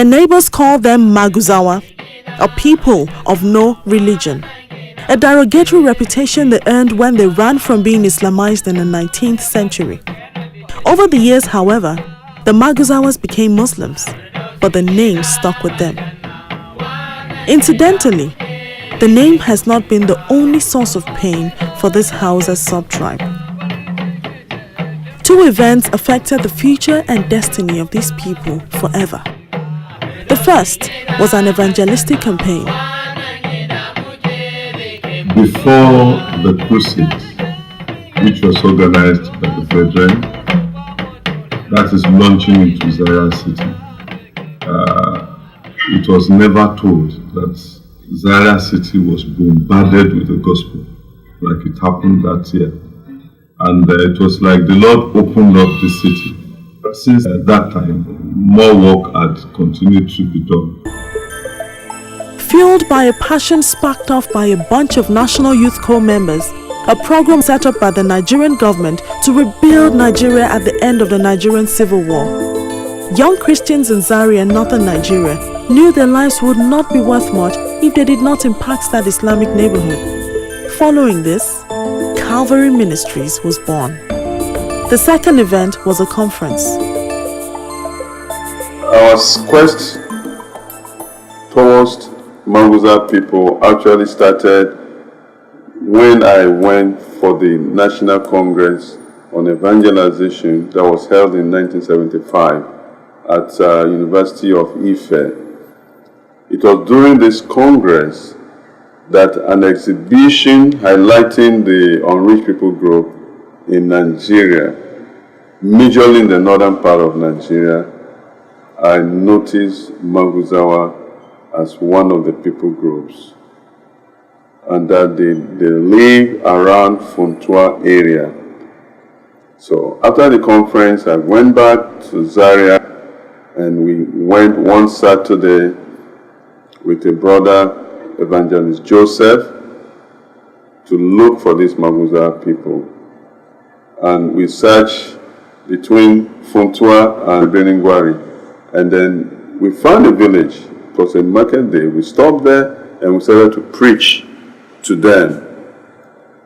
Their neighbors called them Maguzawa, a people of no religion, a derogatory reputation they earned when they ran from being Islamized in the 19th century. Over the years, however, the Maguzawas became Muslims, but the name stuck with them. Incidentally, the name has not been the only source of pain for this Hausas sub-tribe. Two events affected the future and destiny of these people forever. The first was an evangelistic campaign. Before the crusade, which was organized by the Brethren, that is launching into Zaria City, it was never told that Zaria City was bombarded with the gospel like it happened that year. And it was like the Lord opened up the city. Since that time, more work had continued to be done. Fueled by a passion sparked off by a bunch of National Youth Corps members, a program set up by the Nigerian government to rebuild Nigeria at the end of the Nigerian Civil War. Young Christians in Zaria, northern Nigeria, knew their lives would not be worth much if they did not impact that Islamic neighborhood. Following this, Calvary Ministries was born. The second event was a conference. Our quest towards Maguza people actually started when I went for the National Congress on Evangelization that was held in 1975 at University of Ife. It was during this Congress that an exhibition highlighting the unreached people group in Nigeria, majorly in the northern part of Nigeria, I noticed Maguzawa as one of the people groups, and that they live around Funtua area. So after the conference, I went back to Zaria, and we went one Saturday with a brother, Evangelist Joseph, to look for these Maguza people. And we searched between Funtua and Beningwari, and then we found a village. It was a market day. We stopped there and we started to preach to them.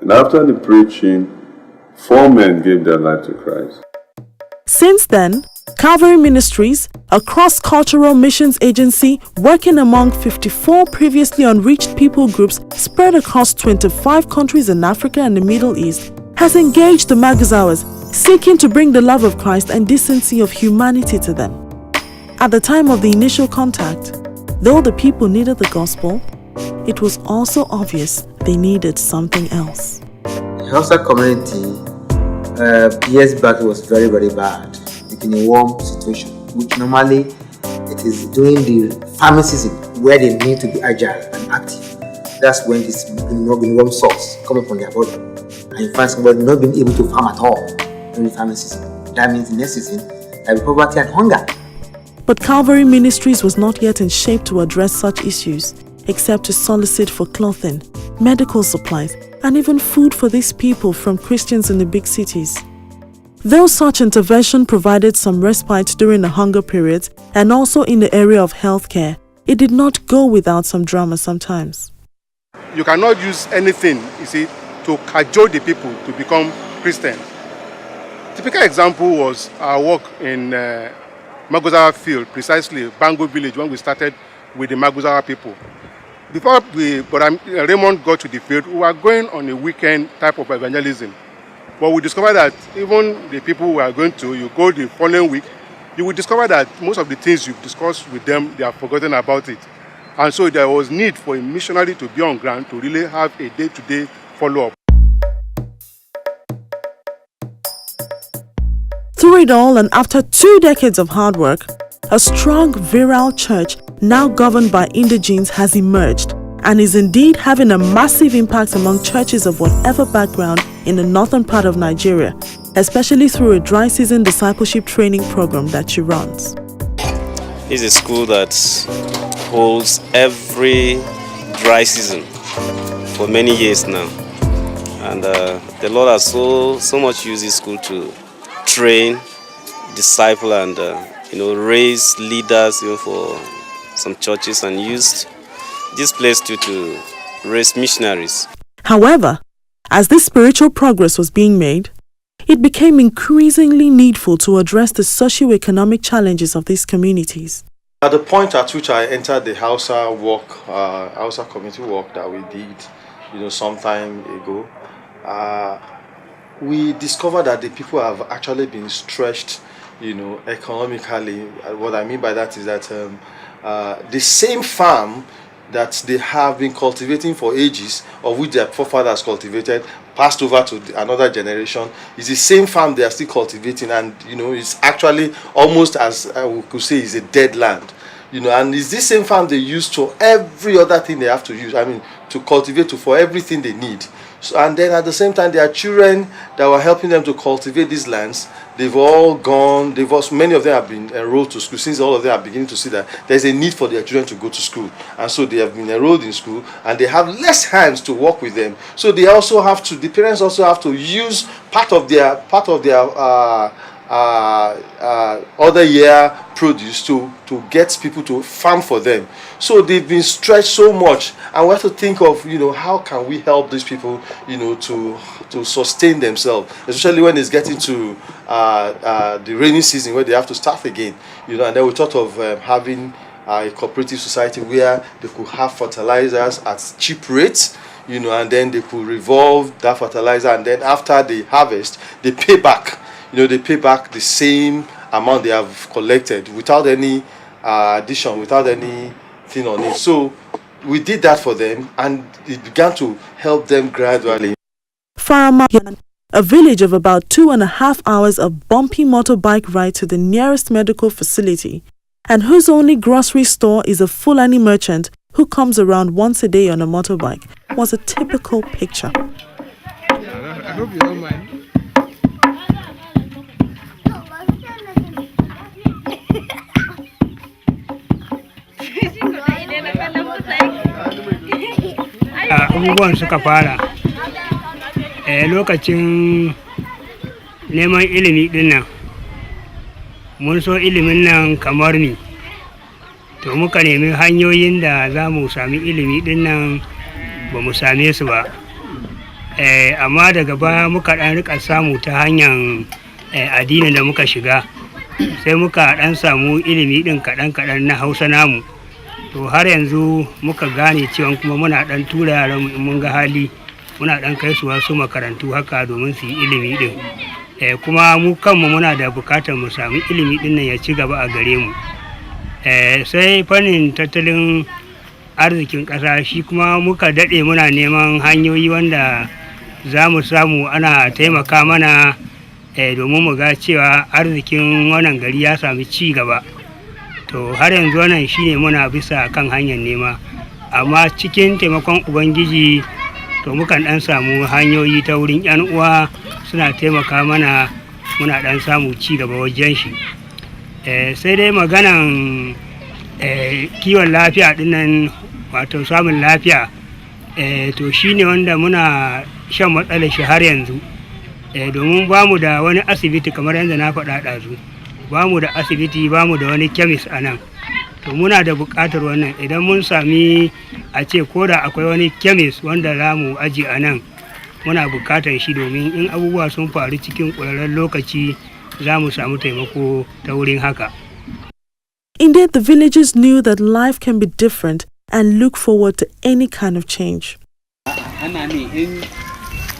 And after the preaching, 4 men gave their life to Christ. Since then, Calvary Ministries, a cross-cultural missions agency working among 54 previously unreached people groups spread across 25 countries in Africa and the Middle East, has engaged the Maguzawas, seeking to bring the love of Christ and decency of humanity to them. At the time of the initial contact, though the people needed the gospel, it was also obvious they needed something else. The Hausa community years back was very, very bad, in a warm situation, which normally it is during the farming season where they need to be agile and active. That's when this warm sauce coming from their body, and you find somebody not being able to farm at all during the farming season. That means the next season there will be poverty and hunger. But Calvary Ministries was not yet in shape to address such issues, except to solicit for clothing, medical supplies, and even food for these people from Christians in the big cities. Though such intervention provided some respite during the hunger periods and also in the area of healthcare, it did not go without some drama sometimes. You cannot use anything, you see, to cajole the people to become Christians. Typical example was our work in Maguzawa field, precisely Bango village, when we started with the Maguzawa people. Before Raymond got to the field, we were going on a weekend type of evangelism. But we discovered that even the people we are going to, you go the following week, you will discover that most of the things you've discussed with them, they have forgotten about it. And so there was need for a missionary to be on ground to really have a day-to-day follow-up. Through it all, and after 2 decades of hard work, a strong, virile church now governed by indigenes has emerged and is indeed having a massive impact among churches of whatever background in the northern part of Nigeria, especially through a dry season discipleship training program that she runs. It's a school that holds every dry season for many years now. And the Lord has so much used this school to train, disciple, and raise leaders even for some churches and used this place to raise missionaries. However, as this spiritual progress was being made, it became increasingly needful to address the socio-economic challenges of these communities. At the point at which I entered the Hausa community work that we did, some time ago, we discovered that the people have actually been stretched, economically. What I mean by that is that the same farm that they have been cultivating for ages, of which their forefathers cultivated, passed over to another generation, is the same farm they are still cultivating, and it's actually almost as we could say is a dead land. And it's this same farm they use to every other thing they have to use. To cultivate for everything they need. So, and then at the same time, their children that were helping them to cultivate these lands, they've all gone. Many of them have been enrolled to school. Since all of them are beginning to see that there's a need for their children to go to school, and so they have been enrolled in school, and they have less hands to work with them. So the parents also have to use part of their other year produce to get people to farm for them. So they've been stretched so much, and we have to think of how can we help these people to sustain themselves, especially when it's getting to the rainy season where they have to start again. And then we thought of having a cooperative society where they could have fertilizers at cheap rates, and then they could revolve that fertilizer, and then after the harvest they pay back. They pay back the same amount they have collected without any addition, without anything on it. So we did that for them, and it began to help them gradually. Faramayan, a village of about 2.5 hours of bumpy motorbike ride to the nearest medical facility, and whose only grocery store is a Fulani merchant who comes around once a day on a motorbike, was a typical picture. I hope you don't mind. Abubuwan suka fara lokacin neman ilimi din nan, mun so ilimin nan kamar ni, to muka nemi hanyoyin da za mu sami ilimi din nan ba mu same su ba, amma daga baya muka dan rika samu ta hanyar addinin da muka shiga, sai muka dan samu ilimi din kaɗan na Hausa namu. To har yanzu muka gane cewa kuma muna dan tura yaran mu in mun ga hali, muna dan kai su wasu makarantu haka domin su yi ilimi din. Kuma mu kanmu muna da bukatar mu samu ilimi din nan ya ci gaba a gare mu. Sai fannin tattalin arzikin ƙasa shi kuma muka dade muna neman hanyoyi wanda za mu samu ana taimaka mana domin mu ga cewa arzikin wannan gari ya sami ci gaba. To har yanzu wannan shine muna bisa kan hanyar nema, amma cikin taimakon ubangiji to mukan dan samu hanyoyi ta wurin yan uwa suna taimaka mana, muna dan samu ci gaba wajen shi. Sai dai maganan kiwon lafiya dinnan, wato samun lafiya, to shine wanda muna shan matsalar shi har yanzu, domin bamu da wani asibiti kamar yadda na faɗa ɗazu. Ba mu da asibiti, ba mu da wani kemis a nan, to muna da buƙatar wannan. Idan mun sami a ce ko da akwai wani kemis wanda za mu aji a nan, muna buƙatar shi domin in abubuwa sun faru cikin ƙwararren lokaci za mu samu taimako ta wurin haka. Indeed, the villagers knew that life can be different and look forward to any kind of change.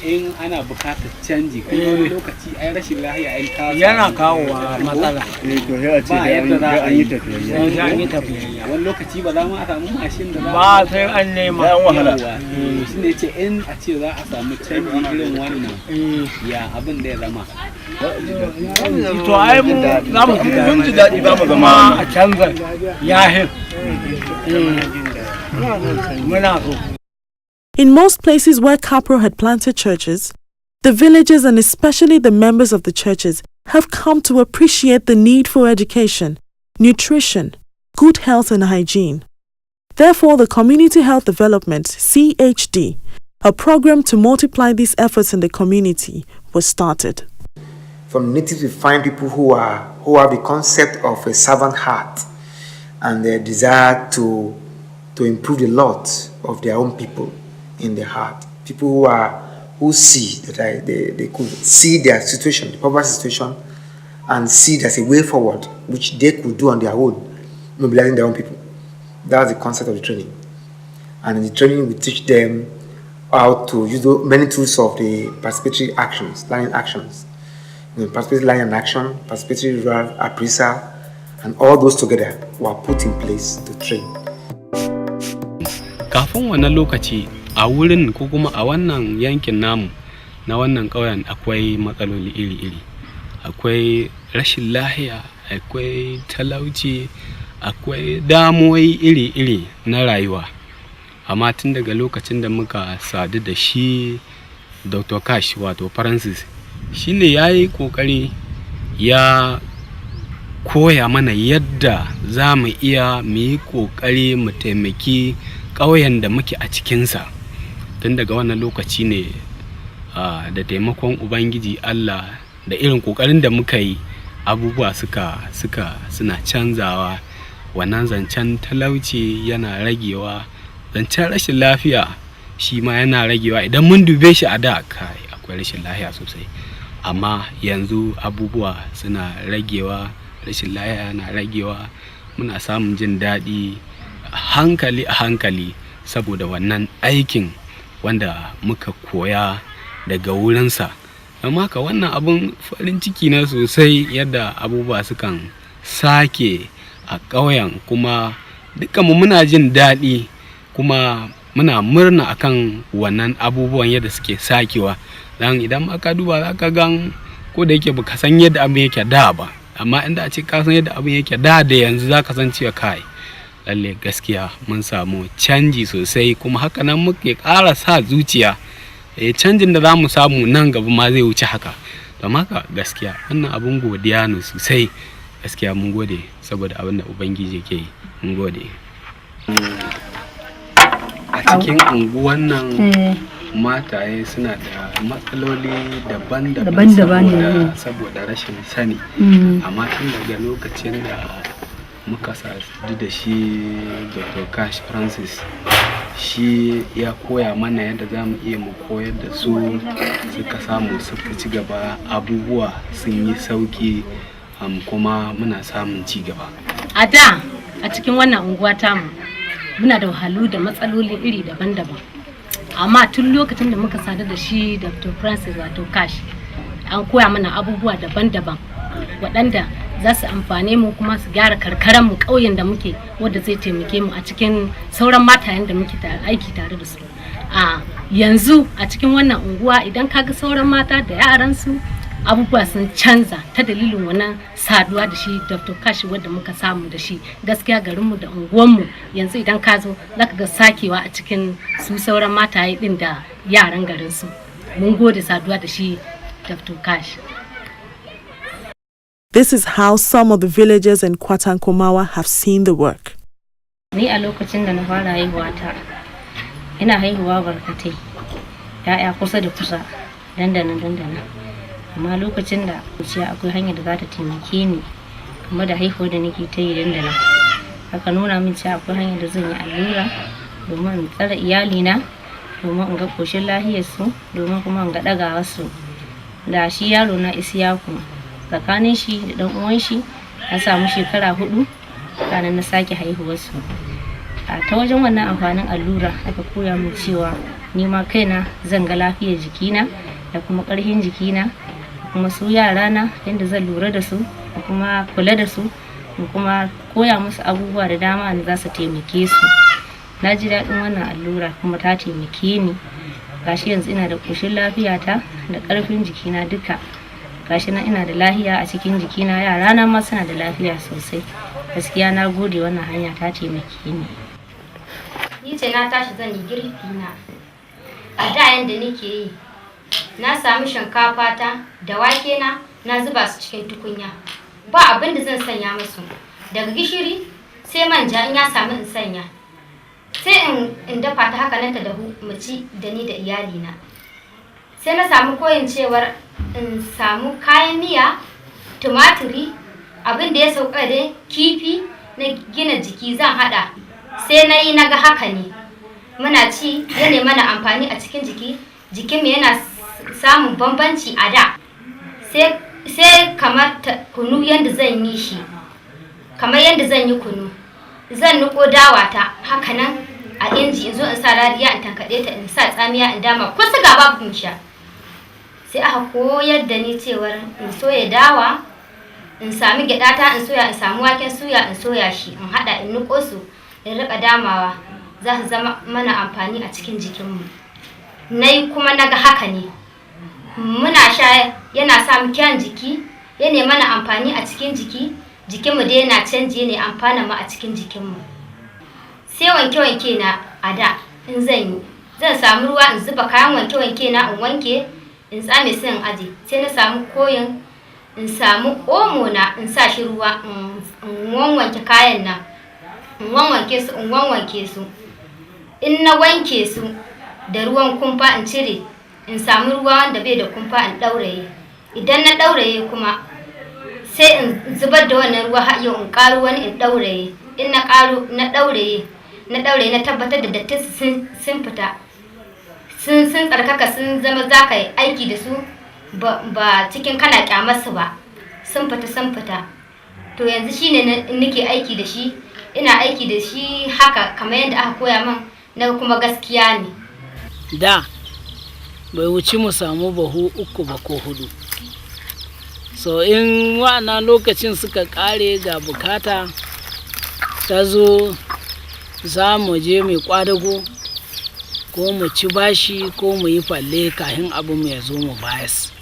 In ana bukatar canji kuma wani lokaci ai rashin lafiya ai ta yana kawo matsala, ba yadda za a yi tafiya, wani lokaci ba za mu a samu mashin da ba sai an nema yan wahala. Shi ne ce in a ce za a samu canji irin wannan ya abin da ya zama, to ai mu za mu ji daɗi, za mu zama a canza yahin muna so. In most places where CAPRO had planted churches, the villagers and especially the members of the churches have come to appreciate the need for education, nutrition, good health and hygiene. Therefore, the Community Health Development, CHD, a program to multiply these efforts in the community, was started. From natives, we find people who are who have the concept of a servant heart and their desire to improve the lot of their own people in their heart. People who see that they could see their situation, the poverty situation, and see there's a way forward which they could do on their own, mobilizing their own people. That's the concept of the training. And in the training, we teach them how to use many tools of the participatory actions, learning actions. Participatory learning and action, participatory rural appraisal, and all those together were put in place to train. Kafin wannan lokaci a wurin ko kuma a wannan yankin namu na wannan ƙauyen akwai matsaloli iri-iri. Akwai rashin lahiya, akwai talauci, akwai damuwoyi iri-iri na rayuwa. Amma tun daga lokacin da muka sadu da shi Dr. Cash wato Francis, shi ne ya yi ƙoƙari ya koya mana yadda za mu iya mu yi ƙoƙari mu taimaki ƙauyen da muke a cikinsa. Tun daga wannan lokaci ne da taimakon Ubangiji Allah da irin ƙoƙarin da muka yi, abubuwa suna canzawa. Wannan zancen talauci yana ragewa, zancen rashin lafiya shi ma yana ragewa. Idan mun dube shi a da akwai rashin lafiya sosai, amma yanzu abubuwa suna ragewa, rashin lafiya yana ragewa, muna samun jin daɗi hankali a hankali saboda wannan aikin wanda muka koya daga wurinsa. Amma ka wannan abun farin ciki na sosai yadda abubuwa sukan sake a ƙauyen, kuma dukkanmu muna jin daɗi kuma muna murna akan wannan abubuwan yadda suke sakewa. Dan idan aka duba za ka gan ko da yake baka san yadda abin yake da ba, amma inda a ce ka san yadda abin yake da yanzu za ka san cewa kai lalle gaskiya mun samu canji sosai, kuma haka nan muke ƙara sa zuciya canjin da za mu samu nan gaba ma zai wuce haka. Don haka gaskiya wannan abun godiya ne sosai. Gaskiya mun gode saboda abin da Ubangiji ke yi, mun gode. A cikin unguwan nan mataye suna da matsaloli daban-daban saboda rashin sani. Amma tun daga lokacin da muka sadu da shi Dr. Cash Francis, shi ya koya mana yadda za mu iya mu koyar da su, suka samu suka ci gaba, abubuwa sun yi sauki, kuma muna samun ci gaba. A da a cikin wannan unguwa tamu muna da wahalu da matsaloli iri daban-daban, amma tun lokacin da muka sadu da shi Dr. Francis wato Cash, an koya mana abubuwa daban-daban waɗanda za su amfane mu kuma su gyara karkaran mu, ƙauyen da muke, wanda zai taimake mu a cikin sauran matayen da muke aiki tare da su. A yanzu a cikin wannan unguwa idan kaga sauran mata da yaran su, abubuwa sun canza ta dalilin wannan saduwa da shi Dr. Cash wanda muka samu da shi. Gaskiya garinmu da unguwanmu yanzu idan ka zo zaka ga sakewa a cikin su sauran mataye din da yaran garin su. Mun gode saduwa da shi Dr. Cash. This is how some of the villagers in Kwatankomawa have seen the work. Ni a lokacin da na fara haihuwa ta, ina haihuwa barkatai, ya'ya kusa da kusa, dandana. Amma lokacin da kuciya akwai hanyar da za ta taimake ni kuma da haihuwa da nake ta yi dandana, aka nuna min cewa akwai hanyar da zan yi allura domin in tsare iyalina, domin in ga koshin lahiyarsu, domin kuma in ga ɗagawarsu. Da shi yaro na Isiyaku, tsakanin shi da ɗan uwan shi na samu shekara 4 kanan na sake haihuwarsu. A ta wajen wannan amfanin allura aka koya min cewa ni ma kaina zan ga lafiyar jikina da kuma ƙarfin jikina, kuma su yarana yadda zan lura da su da kuma kula da su da kuma koya musu abubuwa da dama da za su taimake su. Na ji daɗin wannan allura kuma ta taimake ni. Gashi yanzu ina da ƙoshin lafiyata da ƙarfin jikina duka. Gashi nan ina da lafiya a cikin jikina, yarana ma suna da lafiya sosai. Gaskiya na gode, wannan hanya ta taimake ni. Ni ce na tashi zan yi girki na. A da yanda nake yi, na samu shinkafa ta da wake na zuba su cikin tukunya. Ba abin da zan sanya musu. Daga gishiri sai manja in ya samu in sanya. Sai in dafa ta haka nan ta dahu mu ci da ni da iyalina. Sai na samu koyin cewar in samu kayan miya, tumaturi, abin da ya sauka da kifi na gina jiki zan hada, sai na yi naga haka ne muna ci yana mana amfani a cikin jiki, jikinmu yana samun bambanci a da. Sai kamar kunu yanda zan yi shi, kamar yanda zan yi kunu, zan niko dawa ta haka nan a inji in zo in sa rariya in tankade ta in sa tsamiya in dama ko siga babu in sha. Sai aka koyar da ni cewar in soya dawa, in sami gyadata in soya, in samu waken suya in soya shi, in hada in niko su in rika damawa, za su zama mana amfani a cikin jikinmu. Nai kuma naga haka ne muna sha yana sa mu kyan jiki, yana mana amfani a cikin jiki, jikinmu dai yana canji ne amfana mu a cikin jikinmu. Sai wanke-wanke na a da in zan samu ruwa in zuba kayan wanke-wanke na in wanke in tsame su in aje, sai na samu koyin in samu omo na in sa shi ruwa in wanke kayan nan, in wanke su in na wanke su da ruwan kumfa in cire, in samu ruwa wanda bai da kumfa in dauraye. Idan na dauraye kuma sai in zubar da wannan ruwa har yau in karo wani in dauraye. In na karo na dauraye na tabbatar da datti sun fita, sun tsarkaka, sun zama zaka yi aiki da su ba cikin kana kyamar su ba, sun fita. To yanzu shine nake aiki da shi, ina aiki da shi haka kamar yadda aka koya min, na kuma gaskiya ne. Da bai wuci mu samu bahu 3 ba ko 4. So in wa'ana lokacin suka kare ga bukata ta zo, za mu je mai kwadago ko mu ci bashi ko mu yi falle kafin abu mu ya zo mu bayas.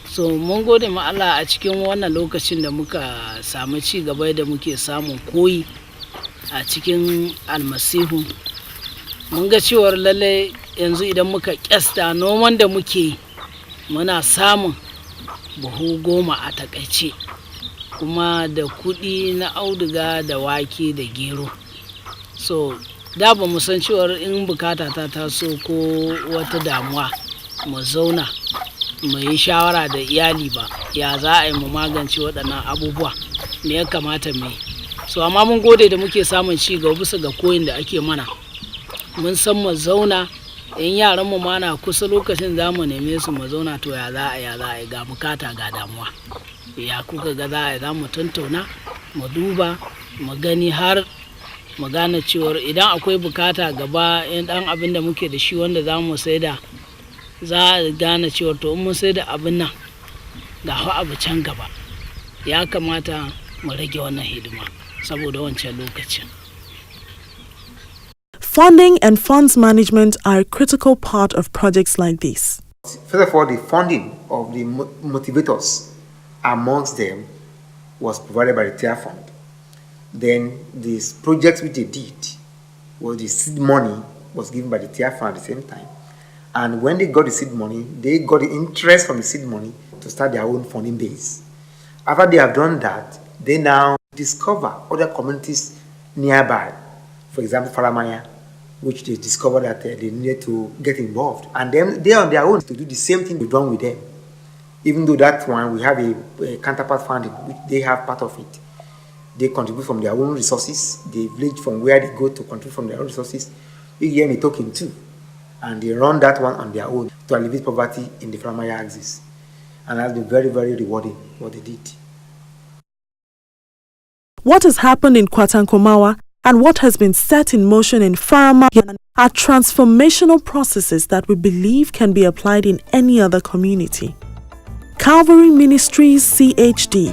So mun gode ma Allah a cikin wannan lokacin da muka samu ci gaba da muke samun koyi a cikin almasihu. Mun ga cewar lalle yanzu idan muka kyasta noman da muke muna samun buhu 10 a takaice, kuma da kuɗi na auduga da wake da gero. So da ba mu san cewar in bukata ta taso ko wata damuwa mu zauna mu yi shawara da iyali ba, ya za a yi mu magance waɗannan abubuwa, me ya kamata mu yi. So amma mun gode da muke samun ci gaba bisa ga koyin da ake mana. Mun san mu zauna, in yaran mu ma na kusa lokacin za mu neme su mu zauna, to ya za a yi ga bukata ga damuwa, ya kuka ga za a yi, za mu tantauna mu duba mu gani har mu gane cewar idan akwai bukata gaba in dan abin da muke da shi wanda za mu saida, za a gane cewar to in mun saida abin nan ga abu can gaba, ya kamata mu rage wannan hidima saboda wancan lokacin. Funding and funds management are a critical part of projects like this. First of all, the funding of the motivators amongst them was provided by the TIA Fund. Then this project which they did was the seed money was given by the TIA Fund at the same time. And when they got the seed money, they got the interest from the seed money to start their own funding base. After they have done that, they now discover other communities nearby. For example, Faramaya, which they discovered that they needed to get involved. And then they on their own to do the same thing we've done with them. Even though that one, we have a counterpart funding, which they have part of it. They contribute from their own resources. The village from where they go to contribute from their own resources. We give them a token too. And they run that one on their own to alleviate poverty in the Faramaya axis. And that's been very, very rewarding what they did. What has happened in Kwatankomawa and what has been set in motion in Faramaya are transformational processes that we believe can be applied in any other community. Calvary Ministries CHD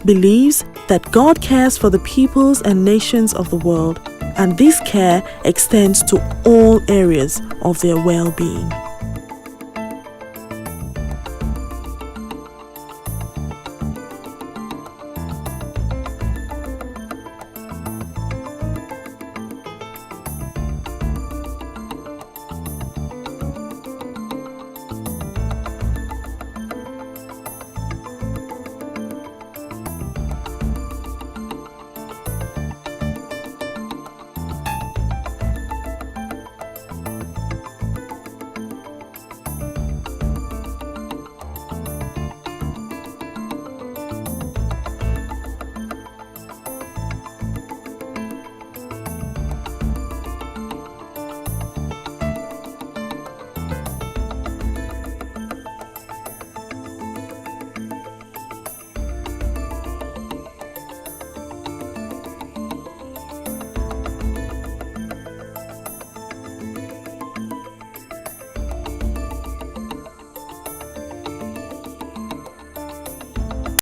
believes that God cares for the peoples and nations of the world, and this care extends to all areas of their well-being.